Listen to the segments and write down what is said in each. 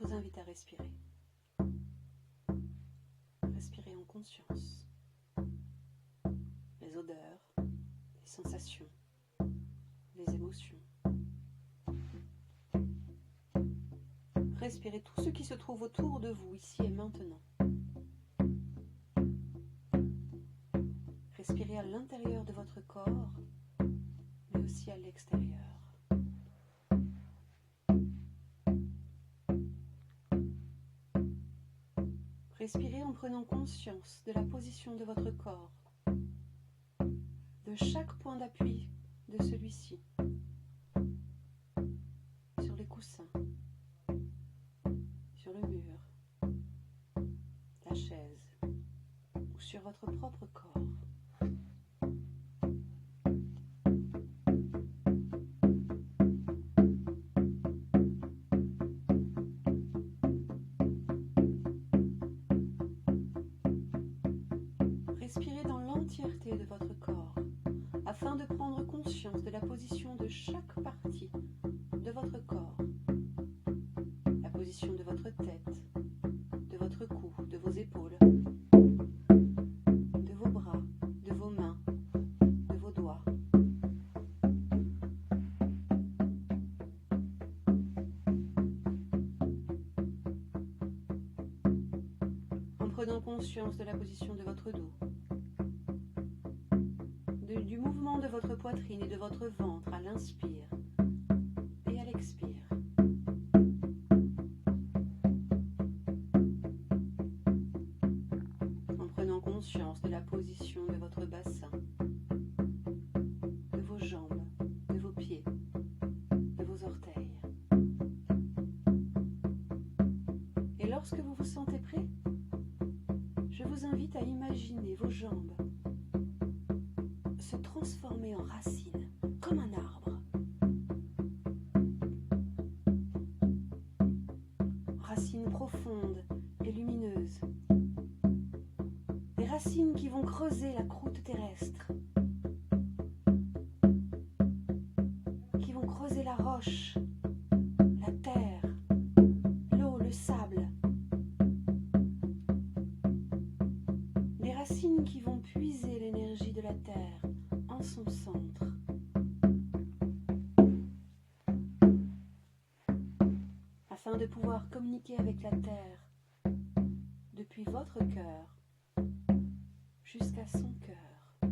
vous invite à respirer. Respirez en conscience. Les odeurs, les sensations, les émotions. Respirez tout ce qui se trouve autour de vous, ici et maintenant. Respirez à l'intérieur de votre corps, mais aussi à l'extérieur. Respirez en prenant conscience de la position de votre corps, de chaque point d'appui de celui-ci, sur les coussins, sur le mur, la chaise ou sur votre propre corps. Respirez dans l'entièreté de votre corps afin de prendre conscience de la position de chaque partie de votre corps. La position de votre tête, de votre cou, de vos épaules, de vos bras, de vos mains, de vos doigts. En prenant conscience de la position de votre dos, du mouvement de votre poitrine et de votre ventre à l'inspire et à l'expire. En prenant conscience de la position de votre bassin, de vos jambes, de vos pieds, de vos orteils. Et lorsque vous vous sentez prêt, je vous invite à imaginer vos jambes se transformer en racines, comme un arbre. Racines profondes et lumineuses. Des racines qui vont creuser la croûte terrestre, qui vont creuser la roche, la terre, l'eau, le sable. Des racines qui vont puiser l'énergie de la terre en son centre. Afin de pouvoir communiquer avec la terre depuis votre cœur jusqu'à son cœur.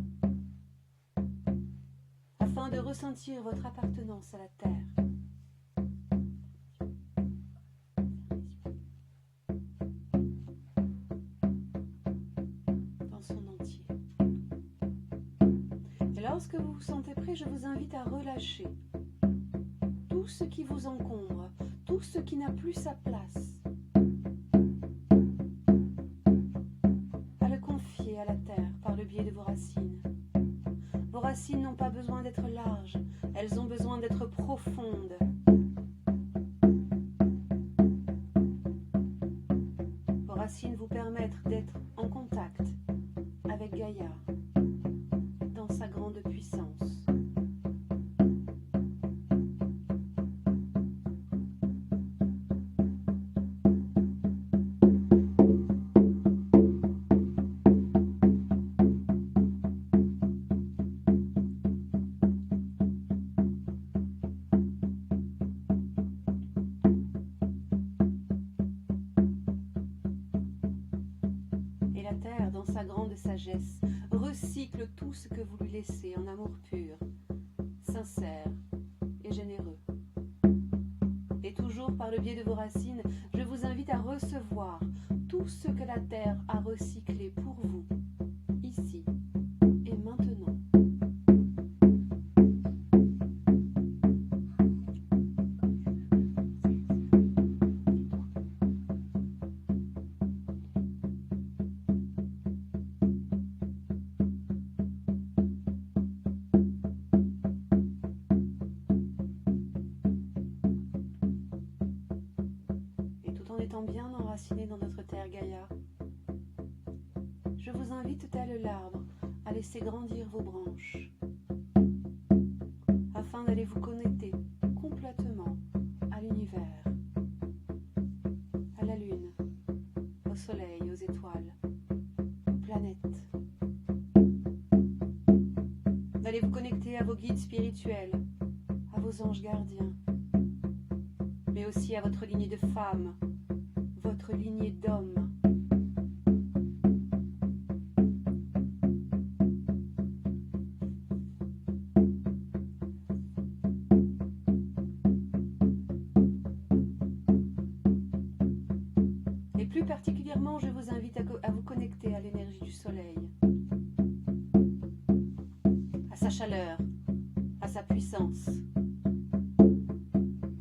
Afin de ressentir votre appartenance à la terre. Lorsque vous vous sentez prêt, je vous invite à relâcher tout ce qui vous encombre, tout ce qui n'a plus sa place, à le confier à la terre par le biais de vos racines. Vos racines n'ont pas besoin d'être larges, elles ont besoin d'être profondes. Vos racines vous permettent d'être en contact avec Gaïa, dans sa grande puissance. Et la terre, dans sa grande sagesse, recycle tout ce que vous lui laissez en amour pur, sincère et généreux. Et toujours par le biais de vos racines, je vous invite à recevoir tout ce que la terre a recyclé pour vous, ici et maintenant. Bien enraciné dans notre terre Gaïa, je vous invite, tel l'arbre, à laisser grandir vos branches, afin d'aller vous connecter complètement à l'univers. allez vous connecter à vos guides spirituels, à vos anges gardiens, mais aussi à votre lignée de femmes, votre lignée d'hommes. Et plus particulièrement, je vous invite à vous connecter à l'énergie du soleil, à sa chaleur, à sa puissance,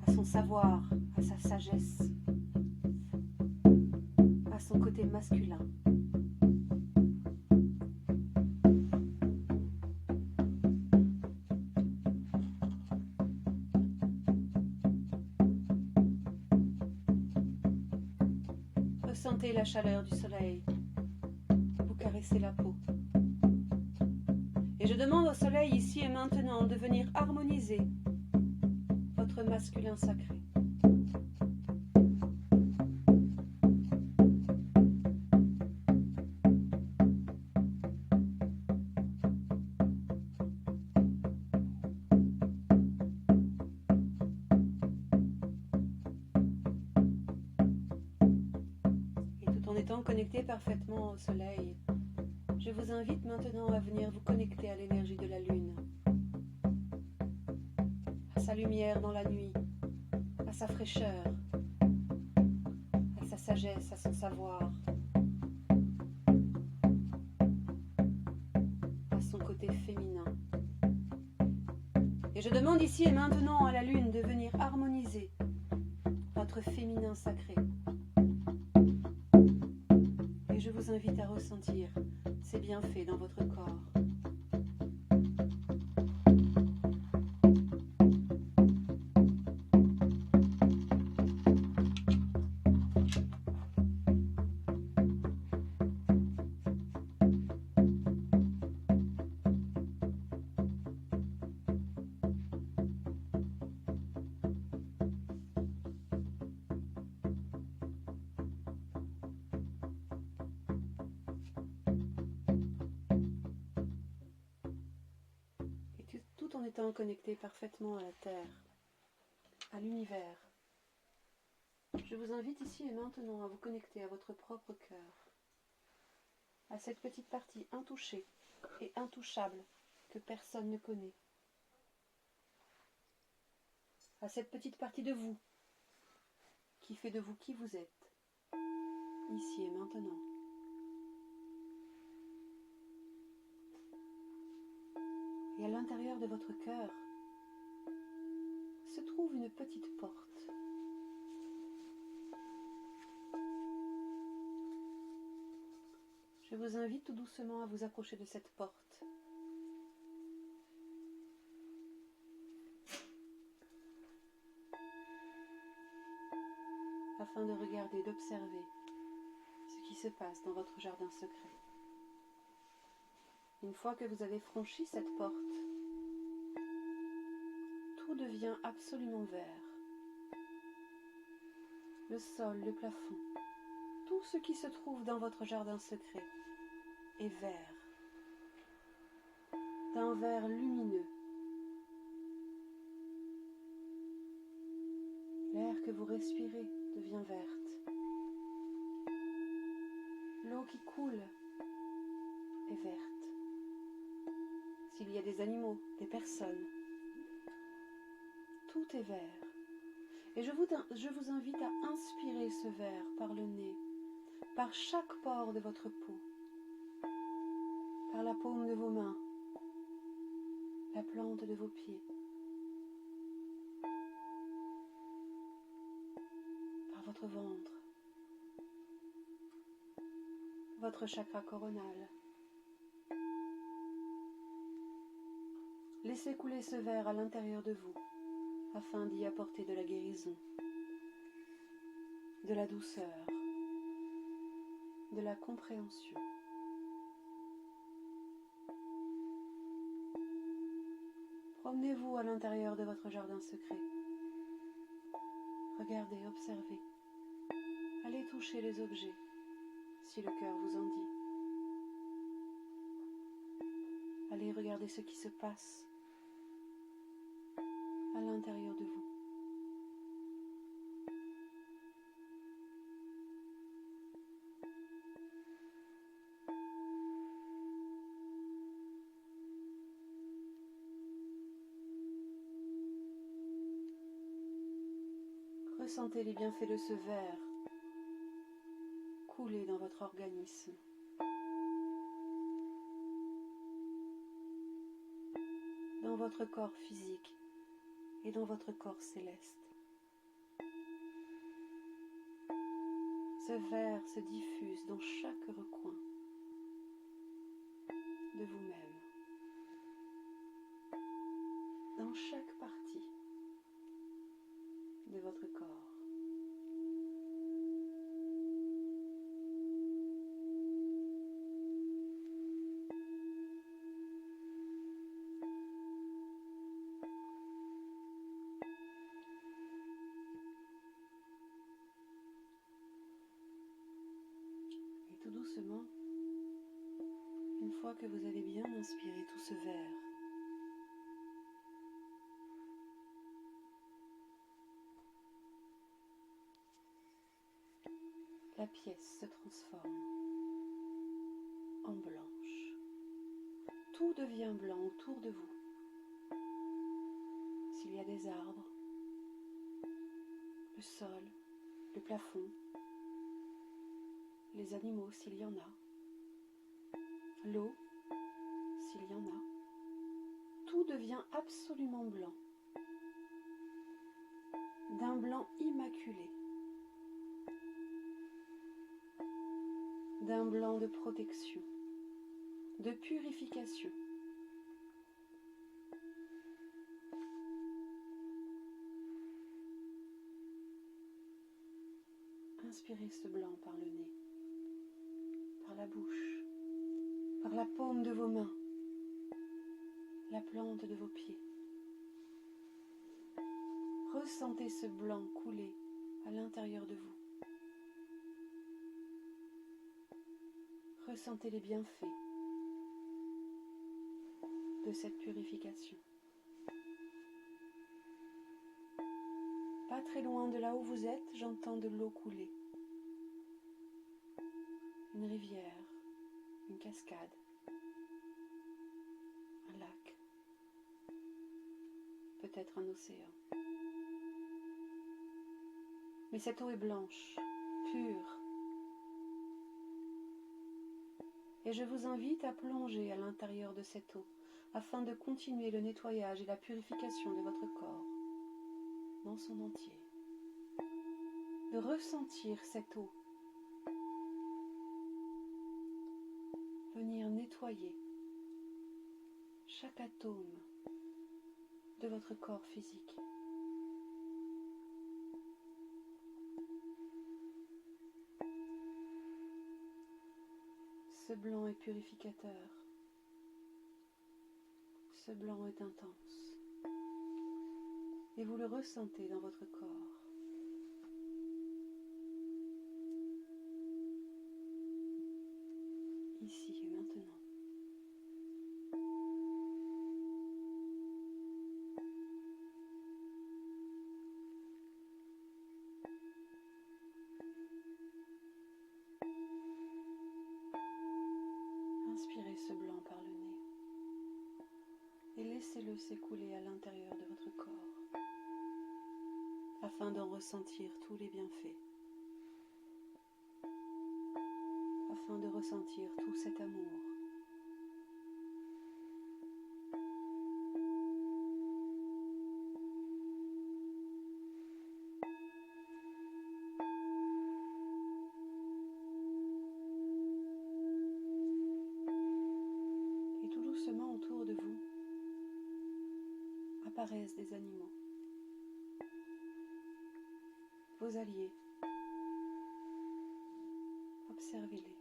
à son savoir, à sa sagesse, à son côté masculin. Ressentez la chaleur du soleil, vous caressez la peau. Et je demande au soleil ici et maintenant de venir harmoniser votre masculin sacré. En étant connecté parfaitement au soleil, je vous invite maintenant à venir vous connecter à l'énergie de la lune, à sa lumière dans la nuit, à sa fraîcheur, à sa sagesse, à son savoir, à son côté féminin. Et je demande ici et maintenant à la lune de venir harmoniser votre féminin sacré. Et je vous invite à ressentir ces bienfaits dans votre corps. Tout en étant connecté parfaitement à la Terre, à l'univers. Je vous invite ici et maintenant à vous connecter à votre propre cœur, à cette petite partie intouchée et intouchable que personne ne connaît, à cette petite partie de vous qui fait de vous qui vous êtes, ici et maintenant. Et à l'intérieur de votre cœur se trouve une petite porte. Je vous invite tout doucement à vous approcher de cette porte. Afin de regarder, d'observer ce qui se passe dans votre jardin secret. Une fois que vous avez franchi cette porte, tout devient absolument vert. Le sol, le plafond, tout ce qui se trouve dans votre jardin secret est vert, d'un vert lumineux. L'air que vous respirez devient verte. L'eau qui coule est verte. S'il y a des animaux, des personnes, tout est vert. Et je vous invite à inspirer ce vert par le nez, par chaque pore de votre peau, par la paume de vos mains, la plante de vos pieds, par votre ventre, votre chakra coronal. Laissez couler ce verre à l'intérieur de vous, afin d'y apporter de la guérison, de la douceur, de la compréhension. Promenez-vous à l'intérieur de votre jardin secret. Regardez, observez. Allez toucher les objets, si le cœur vous en dit. Allez regarder ce qui se passe à l'intérieur de vous. Ressentez les bienfaits de ce verre couler dans votre organisme. Dans votre corps physique et dans votre corps céleste. Ce verre se diffuse dans chaque recoin de vous-même, dans chaque partie de votre corps. Et tout doucement, une fois que vous avez bien inspiré tout ce verre, la pièce se transforme en blanche. Tout devient blanc autour de vous. S'il y a des arbres, le sol, le plafond, les animaux s'il y en a, l'eau s'il y en a, tout devient absolument blanc, d'un blanc immaculé, d'un blanc de protection, de purification. Inspirez ce blanc par le nez, par la bouche, par la paume de vos mains, la plante de vos pieds. Ressentez ce blanc couler à l'intérieur de vous. Ressentez les bienfaits de cette purification. Pas très loin de là où vous êtes, j'entends de l'eau couler. Une rivière, une cascade, un lac, peut-être un océan. Mais cette eau est blanche, pure. Et je vous invite à plonger à l'intérieur de cette eau afin de continuer le nettoyage et la purification de votre corps dans son entier. De ressentir cette eau venir nettoyer chaque atome de votre corps physique. Ce blanc est purificateur. Ce blanc est intense. Et vous le ressentez dans votre corps. Ici et maintenant. Inspirez ce blanc par le nez et laissez-le s'écouler à l'intérieur de votre corps afin d'en ressentir tous les bienfaits, afin de ressentir tout cet amour. Et tout doucement autour de vous apparaissent des animaux, vos alliés. Observez-les.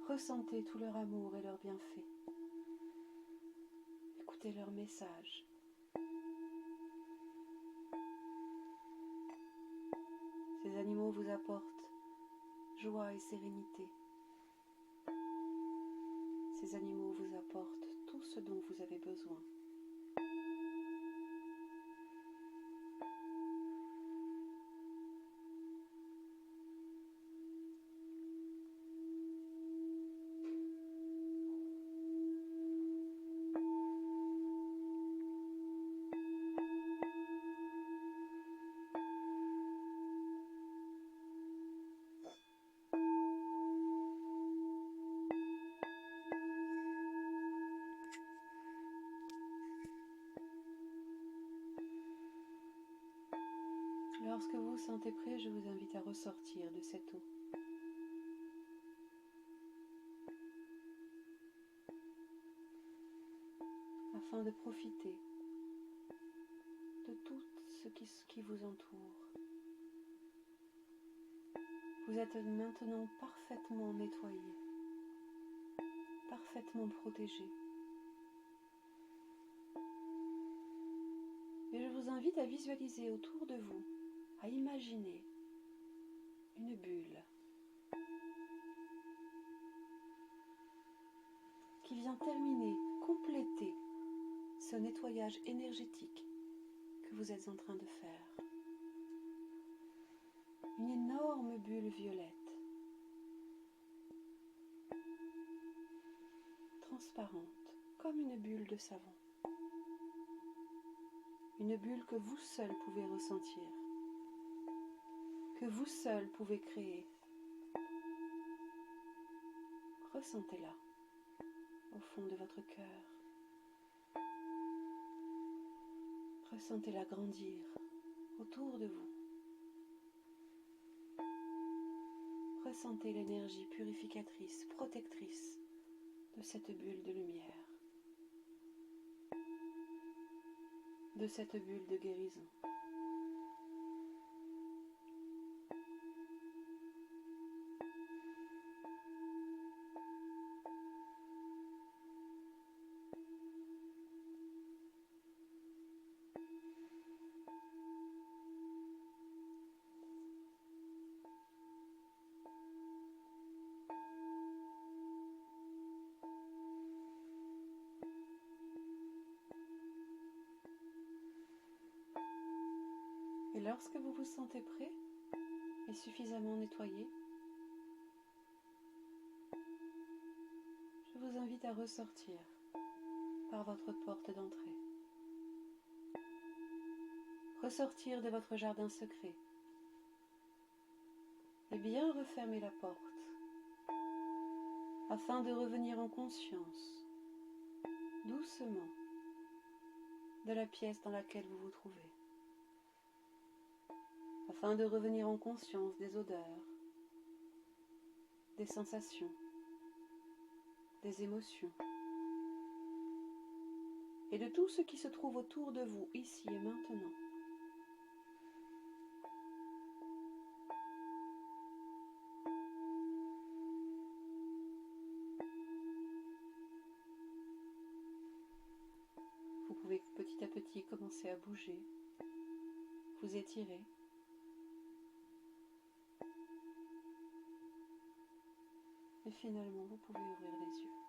Ressentez tout leur amour et leurs bienfaits. Écoutez leurs messages. Ces animaux vous apportent joie et sérénité. Ces animaux vous apportent tout ce dont vous avez besoin. Lorsque vous vous sentez prêt, je vous invite à ressortir de cette eau. Afin de profiter de tout ce qui vous entoure. Vous êtes maintenant parfaitement nettoyé, parfaitement protégé. Et je vous invite à visualiser autour de vous, à imaginer une bulle qui vient terminer, compléter ce nettoyage énergétique que vous êtes en train de faire. Une énorme bulle violette, transparente, comme une bulle de savon. Une bulle que vous seul pouvez ressentir, que vous seul pouvez créer. Ressentez-la au fond de votre cœur. Ressentez-la grandir autour de vous. Ressentez l'énergie purificatrice, protectrice de cette bulle de lumière, de cette bulle de guérison. Et lorsque vous vous sentez prêt et suffisamment nettoyé, je vous invite à ressortir par votre porte d'entrée. Ressortir de votre jardin secret et bien refermer la porte afin de revenir en conscience, doucement, de la pièce dans laquelle vous vous trouvez. Afin de revenir en conscience des odeurs, des sensations, des émotions et de tout ce qui se trouve autour de vous, ici et maintenant. Vous pouvez petit à petit commencer à bouger, vous étirer. Et finalement, vous pouvez ouvrir les yeux.